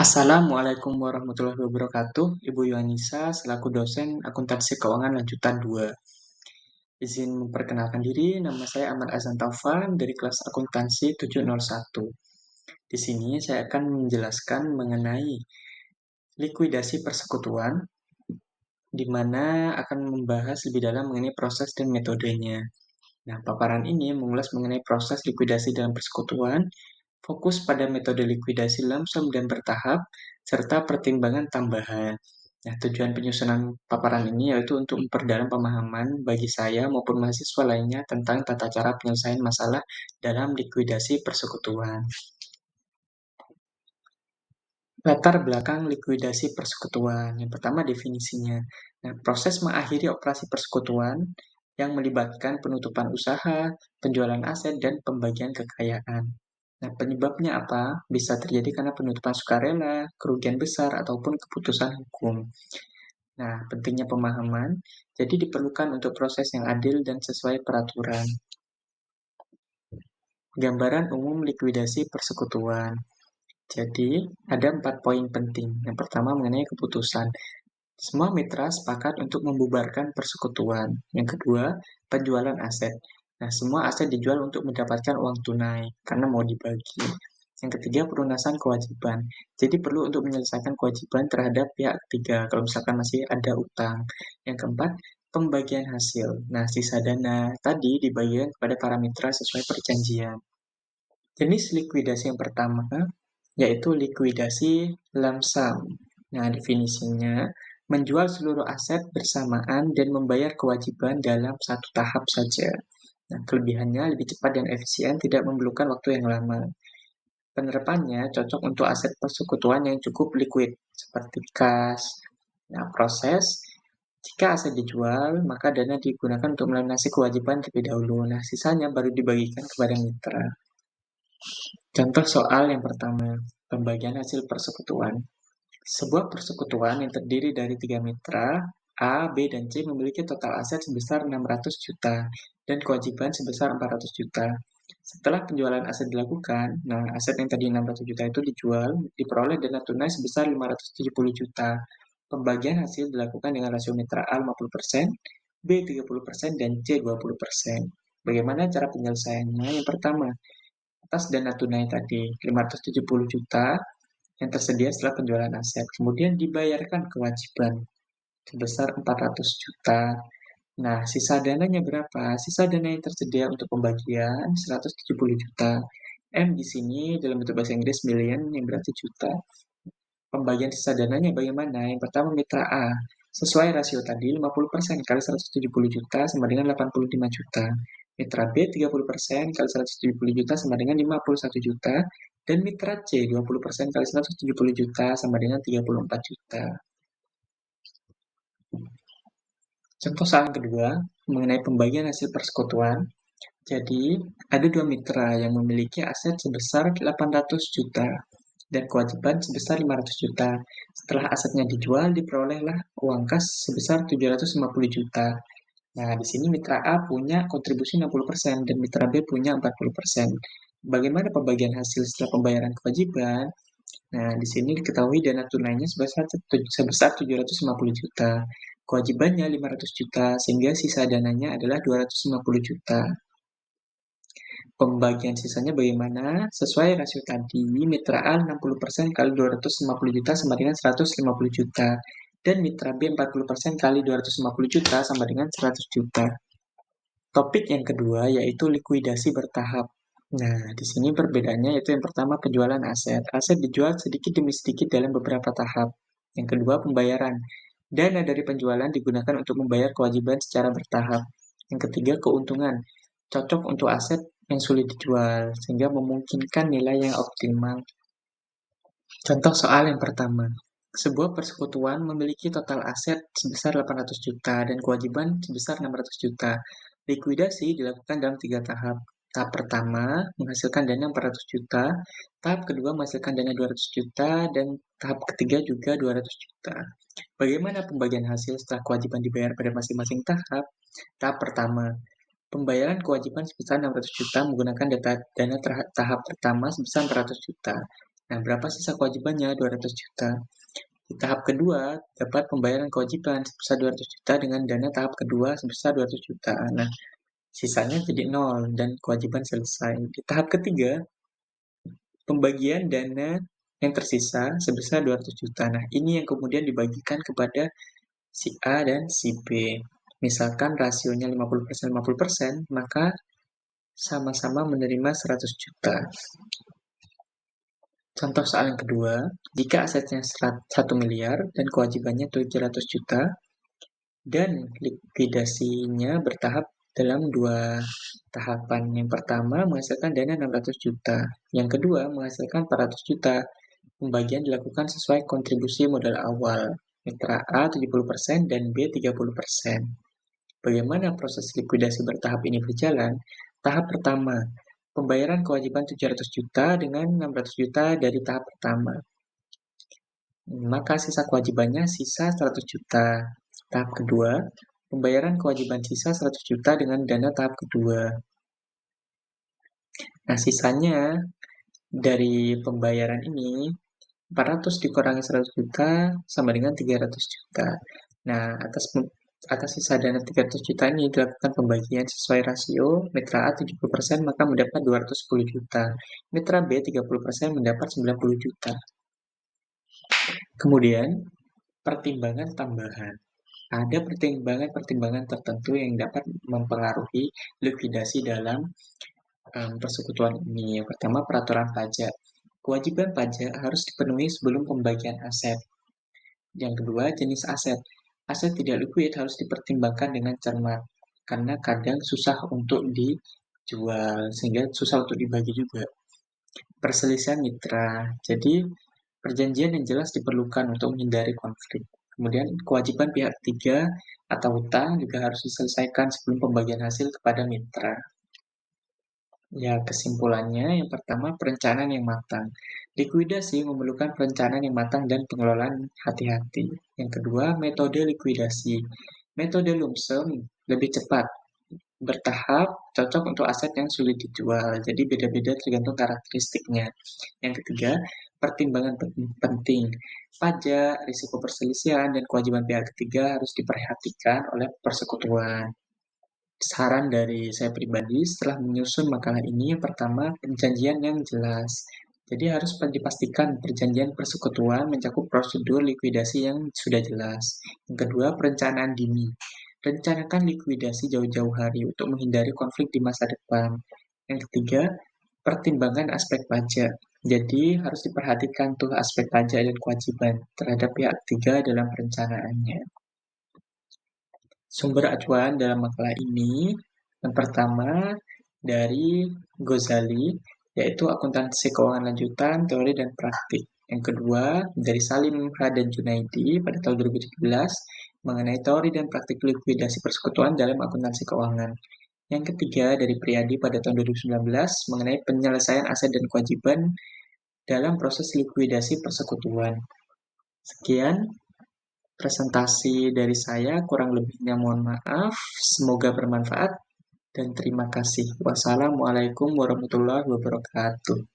Assalamualaikum warahmatullahi wabarakatuh, Ibu Yohanisa selaku dosen akuntansi keuangan lanjutan 2. Izin memperkenalkan diri, nama saya Ahmad Azan Taufan dari kelas akuntansi 701. Di sini saya akan menjelaskan mengenai likuidasi persekutuan, di mana akan membahas lebih dalam mengenai proses dan metodenya. Nah, paparan ini mengulas mengenai proses likuidasi dalam persekutuan, fokus pada metode likuidasi lump sum dan bertahap, serta pertimbangan tambahan. Nah, tujuan penyusunan paparan ini yaitu untuk memperdalam pemahaman bagi saya maupun mahasiswa lainnya tentang tata cara penyelesaian masalah dalam likuidasi persekutuan. Latar belakang likuidasi persekutuan. Yang pertama definisinya. Nah, proses mengakhiri operasi persekutuan yang melibatkan penutupan usaha, penjualan aset, dan pembagian kekayaan. Nah, penyebabnya apa? Bisa terjadi karena penutupan sukarela, kerugian besar, ataupun keputusan hukum. Nah, pentingnya pemahaman, jadi diperlukan untuk proses yang adil dan sesuai peraturan. Gambaran umum likuidasi persekutuan. Jadi, ada 4 poin penting. Yang pertama mengenai keputusan. Semua mitra sepakat untuk membubarkan persekutuan. Yang kedua, penjualan aset. Nah, semua aset dijual untuk mendapatkan uang tunai, karena mau dibagi. Yang ketiga, pelunasan kewajiban. Jadi perlu untuk menyelesaikan kewajiban terhadap pihak ketiga, kalau misalkan masih ada utang. Yang keempat, pembagian hasil. Nah, sisa dana tadi dibagikan kepada para mitra sesuai perjanjian. Jenis likuidasi yang pertama, yaitu likuidasi lump sum. Nah, definisinya, menjual seluruh aset bersamaan dan membayar kewajiban dalam satu tahap saja. Nah, kelebihannya lebih cepat dan efisien, tidak memerlukan waktu yang lama. Penerapannya cocok untuk aset persekutuan yang cukup liquid, seperti kas. Nah, proses, jika aset dijual, maka dana digunakan untuk melunasi kewajiban terlebih dahulu. Nah, sisanya baru dibagikan kepada mitra. Contoh soal yang pertama, pembagian hasil persekutuan. Sebuah persekutuan yang terdiri dari 3 mitra, A, B, dan C memiliki total aset sebesar 600 juta dan kewajiban sebesar 400 juta. Setelah penjualan aset dilakukan, nah aset yang tadi 600 juta itu dijual, diperoleh dana tunai sebesar 570 juta. Pembagian hasil dilakukan dengan rasio mitra A 50%, B 30%, dan C 20%. Bagaimana cara penyelesaiannya? Yang pertama, atas dana tunai tadi 570 juta yang tersedia setelah penjualan aset. Kemudian dibayarkan kewajiban sebesar 400 juta. Nah, sisa dananya berapa? Sisa dana yang tersedia untuk pembagian 170 juta. M di sini dalam bentuk bahasa Inggris million yang berarti juta. Pembagian sisa dananya bagaimana? Yang pertama mitra A. Sesuai rasio tadi 50% kali 170 juta sama dengan 85 juta. Mitra B 30% kali 170 juta sama dengan 51 juta. Dan mitra C 20% kali 170 juta sama dengan 34 juta. Contoh soal kedua, mengenai pembagian hasil persekutuan. Jadi, ada 2 mitra yang memiliki aset sebesar 800 juta dan kewajiban sebesar 500 juta. Setelah asetnya dijual, diperolehlah uang kas sebesar 750 juta. Nah, di sini mitra A punya kontribusi 60% dan mitra B punya 40%. Bagaimana pembagian hasil setelah pembayaran kewajiban? Nah, di sini diketahui dana tunainya sebesar 750 juta. Kewajibannya 500 juta, sehingga sisa dananya adalah 250 juta. Pembagian sisanya bagaimana? Sesuai rasio tadi, mitra A 60% kali 250 juta sama dengan 150 juta. Dan mitra B 40% kali 250 juta sama dengan 100 juta. Topik yang kedua yaitu likuidasi bertahap. Nah, di sini perbedaannya yaitu yang pertama penjualan aset. Aset dijual sedikit demi sedikit dalam beberapa tahap. Yang kedua pembayaran. Dana dari penjualan digunakan untuk membayar kewajiban secara bertahap. Yang ketiga keuntungan. Cocok untuk aset yang sulit dijual, sehingga memungkinkan nilai yang optimal. Contoh soal yang pertama. Sebuah persekutuan memiliki total aset sebesar 800 juta dan kewajiban sebesar 600 juta. Likuidasi dilakukan dalam 3 tahap. Tahap pertama menghasilkan dana 400 juta, tahap kedua menghasilkan dana 200 juta, dan tahap ketiga juga 200 juta. Bagaimana pembagian hasil setelah kewajiban dibayar pada masing-masing tahap? Tahap pertama, pembayaran kewajiban sebesar 600 juta menggunakan dana tahap pertama sebesar 400 juta. Nah, berapa sisa kewajibannya? 200 juta. Di tahap kedua, dapat pembayaran kewajiban sebesar 200 juta dengan dana tahap kedua sebesar 200 juta. Nah, sisanya jadi 0 dan kewajiban selesai. Di tahap ketiga, pembagian dana yang tersisa sebesar 200 juta. Nah, ini yang kemudian dibagikan kepada si A dan si B. Misalkan rasionya 50%, 50%, maka sama-sama menerima 100 juta. Contoh soal yang kedua, jika asetnya 1 miliar dan kewajibannya 700 juta, dan likuidasinya bertahap dalam dua tahapan. Yang pertama menghasilkan dana 600 juta, yang kedua menghasilkan 400 juta. Pembagian dilakukan sesuai kontribusi modal awal. Mitra A 70% dan B 30%. Bagaimana proses likuidasi bertahap ini berjalan? Tahap pertama, pembayaran kewajiban 700 juta dengan 600 juta dari tahap pertama. Maka sisa kewajibannya sisa 100 juta. Tahap kedua, pembayaran kewajiban sisa 100 juta dengan dana tahap kedua. Nah, sisanya dari pembayaran ini 400 dikurangi 100 juta sama dengan 300 juta. Nah, atas sisa dana 300 juta ini dilakukan pembagian sesuai rasio. Mitra A 70% maka mendapat 210 juta. Mitra B 30% mendapat 90 juta. Kemudian, pertimbangan tambahan. Ada pertimbangan-pertimbangan tertentu yang dapat mempengaruhi likuidasi dalam persekutuan ini. Yang pertama, peraturan pajak. Kewajiban pajak harus dipenuhi sebelum pembagian aset. Yang kedua, jenis aset. Aset tidak likuid harus dipertimbangkan dengan cermat, karena kadang susah untuk dijual, sehingga susah untuk dibagi juga. Perselisihan mitra. Jadi, perjanjian yang jelas diperlukan untuk menghindari konflik. Kemudian, kewajiban pihak ketiga atau hutang juga harus diselesaikan sebelum pembagian hasil kepada mitra. Ya, kesimpulannya yang pertama perencanaan yang matang. Likuidasi memerlukan perencanaan yang matang dan pengelolaan hati-hati. Yang kedua, metode likuidasi. Metode lump sum lebih cepat, bertahap, cocok untuk aset yang sulit dijual. Jadi beda-beda tergantung karakteristiknya. Yang ketiga, pertimbangan penting. Pajak, risiko perselisihan, dan kewajiban pihak ketiga harus diperhatikan oleh persekutuan. Saran dari saya pribadi setelah menyusun makalah ini, yang pertama, perjanjian yang jelas. Jadi harus dipastikan perjanjian persekutuan mencakup prosedur likuidasi yang sudah jelas. Yang kedua, perencanaan dini. Rencanakan likuidasi jauh-jauh hari untuk menghindari konflik di masa depan. Yang ketiga, pertimbangan aspek pajak. Jadi harus diperhatikan tuh aspek pajak dan kewajiban terhadap pihak ketiga dalam perencanaannya. Sumber acuan dalam makalah ini, yang pertama dari Ghazali, yaitu akuntansi keuangan lanjutan, teori dan praktik. Yang kedua dari Salim H. dan Junaidi pada tahun 2017 mengenai teori dan praktik likuidasi persekutuan dalam akuntansi keuangan. Yang ketiga dari Priyadi pada tahun 2019 mengenai penyelesaian aset dan kewajiban dalam proses likuidasi persekutuan. Sekian presentasi dari saya, kurang lebihnya mohon maaf. Semoga bermanfaat dan terima kasih. Wassalamualaikum warahmatullahi wabarakatuh.